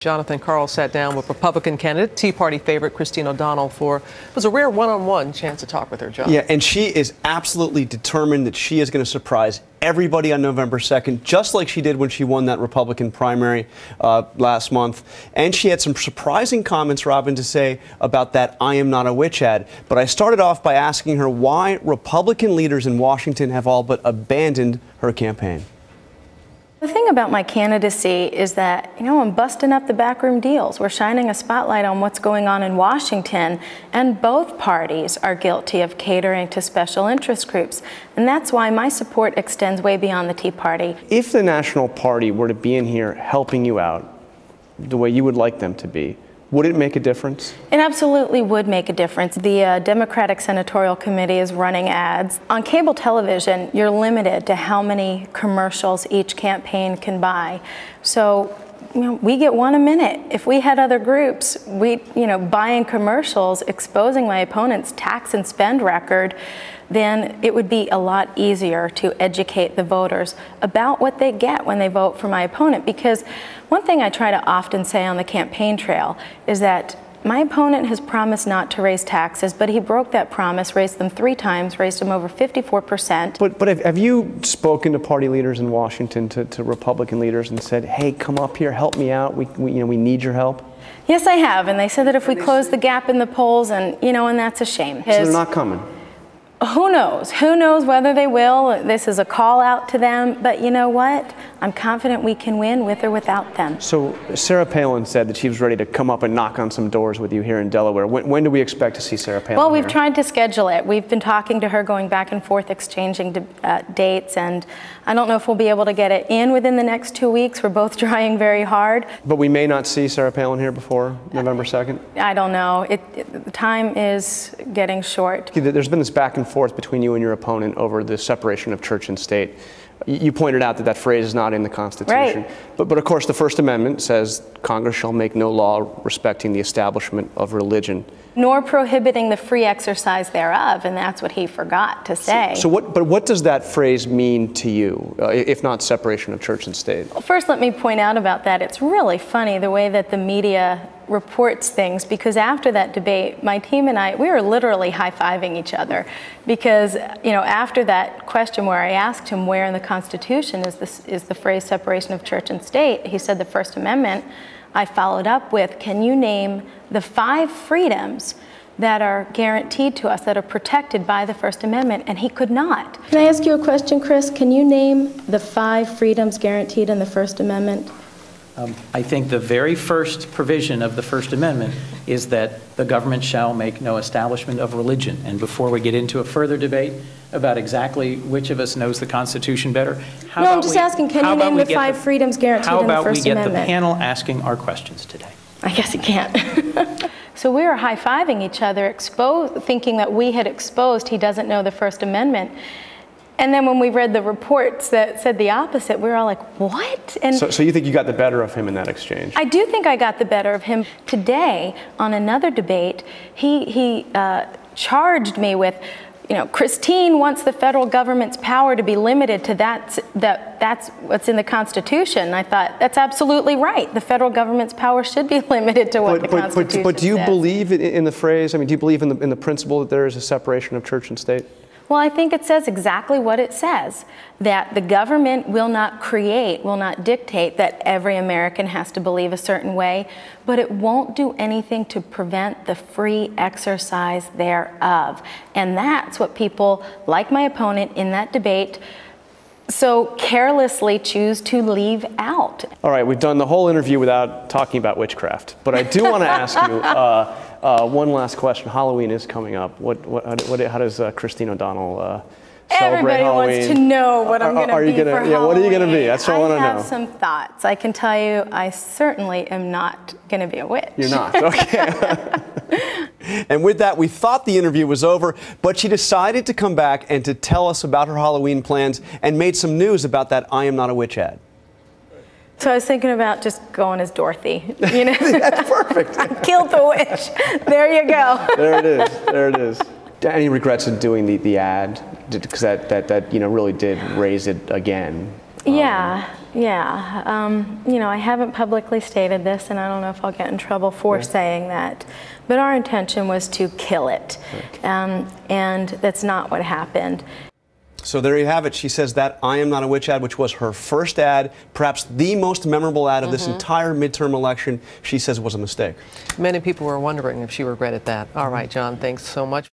Jonathan Karl sat down with Republican candidate, Tea Party favorite Christine O'Donnell for, it was a rare one-on-one chance to talk with her, John. Yeah, and she is absolutely determined that she is going to surprise everybody on November 2nd, just like she did when she won that Republican primary last month. And she had some surprising comments, Robin, to say about that "I am not a witch" ad. But I started off by asking her why Republican leaders in Washington have all but abandoned her campaign. The thing about my candidacy is that, I'm busting up the backroom deals. We're shining a spotlight on what's going on in Washington, and both parties are guilty of catering to special interest groups. And that's why my support extends way beyond the Tea Party. If the National Party were to be in here helping you out the way you would like them to be, would it make a difference? It absolutely would make a difference. The Democratic Senatorial Committee is running ads. On cable television, you're limited to how many commercials each campaign can buy. So, we get one a minute. If we had other groups, buying commercials, exposing my opponent's tax and spend record, then it would be a lot easier to educate the voters about what they get when they vote for my opponent. Because one thing I try to often say on the campaign trail is that my opponent has promised not to raise taxes, but he broke that promise, raised them 3 times, raised them over 54%. But have you spoken to party leaders in Washington, to Republican leaders, and said, hey, come up here, help me out, we need your help? Yes, I have, and they said that if we close the gap in the polls, and that's a shame. So they're not coming? Who knows? Who knows whether they will? This is a call out to them, but you know what? I'm confident we can win with or without them. So Sarah Palin said that she was ready to come up and knock on some doors with you here in Delaware. When do we expect to see Sarah Palin? Well, we've tried to schedule it. We've been talking to her, going back and forth, exchanging dates, and I don't know if we'll be able to get it in within the next 2 weeks. We're both trying very hard. But we may not see Sarah Palin here before November 2nd? I don't know. The time is getting short. There's been this back and forth between you and your opponent over the separation of church and state. You pointed out that phrase is not in the Constitution. Right. But of course the First Amendment says Congress shall make no law respecting the establishment of religion. Nor prohibiting the free exercise thereof, and that's what he forgot to say. But what does that phrase mean to you, if not separation of church and state? Well, first let me point out about that. It's really funny the way that the media reports things, because after that debate, my team and I, we were literally high-fiving each other, because after that question where I asked him where in the Constitution is the phrase separation of church and state, he said the First Amendment. I followed up with, can you name the 5 freedoms that are guaranteed to us, that are protected by the First Amendment? And he could not. Can I ask you a question, Chris? Can you name the 5 freedoms guaranteed in the First Amendment? I think the very first provision of the First Amendment is that the government shall make no establishment of religion. And before we get into a further debate about exactly which of us knows the Constitution better, I'm just asking, can you name the 5 freedoms guaranteed in the First Amendment? How about we get the panel asking our questions today? I guess you can't. So we were high-fiving each other, thinking that we had exposed he doesn't know the First Amendment. And then when we read the reports that said the opposite, we were all like, what? And so you think you got the better of him in that exchange? I do think I got the better of him. Today, on another debate, he charged me with, Christine wants the federal government's power to be limited to that's what's in the Constitution. And I thought, that's absolutely right. The federal government's power should be limited to what the Constitution says. But do you believe in the phrase, do you believe in the principle that there is a separation of church and state? Well, I think it says exactly what it says, that the government will not dictate that every American has to believe a certain way, but it won't do anything to prevent the free exercise thereof. And that's what people, like my opponent in that debate, so carelessly choose to leave out. All right, we've done the whole interview without talking about witchcraft, but I do want to ask you one last question. Halloween is coming up. How does Christine O'Donnell celebrate Halloween? Everybody wants to know what I'm going to be for Halloween. Yeah, what are you going to be? That's what I want to know. I have some thoughts. I can tell you I certainly am not going to be a witch. You're not, okay. And with that, we thought the interview was over, but she decided to come back and to tell us about her Halloween plans and made some news about that "I am not a witch" ad. So I was thinking about just going as Dorothy, That's perfect. I killed the witch. There you go. There it is. There it is. Any regrets in doing the ad? Because that really did raise it again. Yeah. Yeah, you know, I haven't publicly stated this, and I don't know if I'll get in trouble for saying that, but our intention was to kill it, and that's not what happened. So there you have it. She says that "I am not a witch" ad, which was her first ad, perhaps the most memorable ad of this entire midterm election, she says was a mistake. Many people were wondering if she regretted that. All right, John, thanks so much.